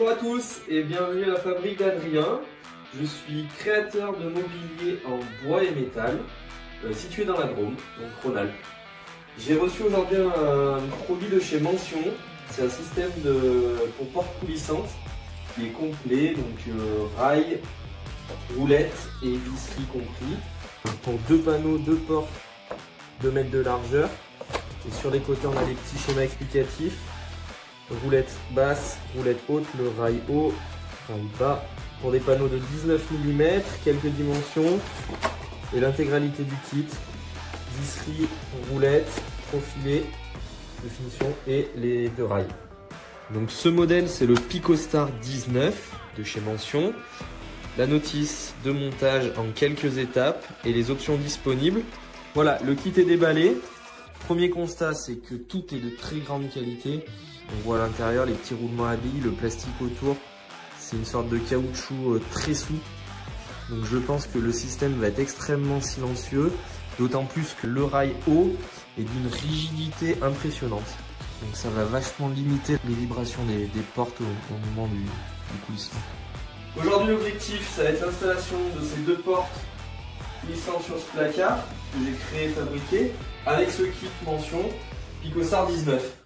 Bonjour à tous et bienvenue à la fabrique d'Adrien. Je suis créateur de mobilier en bois et métal, situé dans la Drôme, donc Rhône-Alpes. J'ai reçu aujourd'hui un produit de chez Mention. C'est un système pour porte coulissante qui est complet, donc rail, roulette et visserie compris. Pour deux panneaux, deux portes, 2 mètres de largeur. Et sur les côtés, on a les petits schémas explicatifs. Roulette basse, roulette haute, le rail haut, rail bas. Pour des panneaux de 19 mm, quelques dimensions. Et l'intégralité du kit. Visserie, roulette, profilé de finition et les deux rails. Donc ce modèle, c'est le Picostar 19 de chez Mention. La notice de montage en quelques étapes et les options disponibles. Voilà, le kit est déballé. Premier constat, c'est que tout est de très grande qualité. On voit à l'intérieur les petits roulements à billes, le plastique autour. C'est une sorte de caoutchouc très souple. Donc je pense que le système va être extrêmement silencieux. D'autant plus que le rail haut est d'une rigidité impressionnante. Donc ça va vachement limiter les vibrations des portes au moment du coulissement. Aujourd'hui l'objectif, ça va être l'installation de ces deux portes coulissantes sur ce placard que j'ai créé et fabriqué avec ce kit Mention Picostar 19.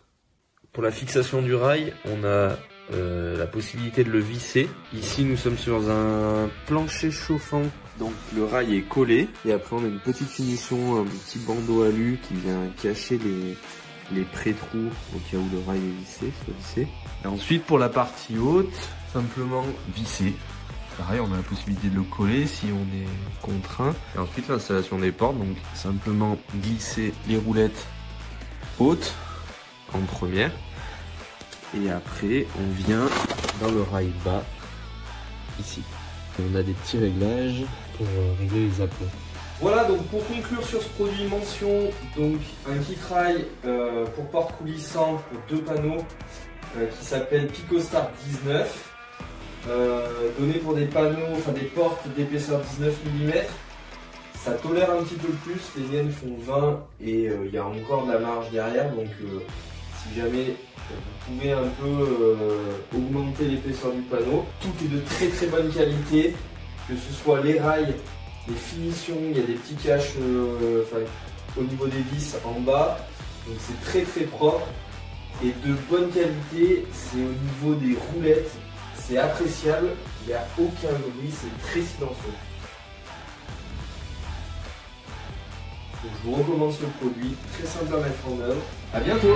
Pour la fixation du rail, on a la possibilité de le visser. Ici nous sommes sur un plancher chauffant, donc le rail est collé. Et après on a une petite finition, un petit bandeau alu qui vient cacher les pré-trous au cas où le rail est vissé, soit vissé. Et ensuite pour la partie haute, simplement visser. Pareil, on a la possibilité de le coller si on est contraint. Et ensuite l'installation des portes, donc simplement glisser les roulettes hautes en première. Et après on vient dans le rail bas, ici. Et on a des petits réglages pour régler les aplombs. Voilà, donc pour conclure sur ce produit Mention, donc un kit rail pour porte coulissante pour deux panneaux qui s'appelle Picostar 19. Donné pour des panneaux, enfin des portes d'épaisseur 19 mm. Ça tolère un petit peu plus, les miennes font 20 et il y a encore de la marge derrière, donc si jamais vous pouvez un peu augmenter l'épaisseur du panneau. Tout est de très très bonne qualité, que ce soit les rails, les finitions, il y a des petits caches au niveau des vis en bas, donc c'est très très propre et de bonne qualité. C'est au niveau des roulettes, c'est appréciable, il n'y a aucun bruit, c'est très silencieux. Donc je vous recommande ce produit, très simple à mettre en œuvre. À bientôt!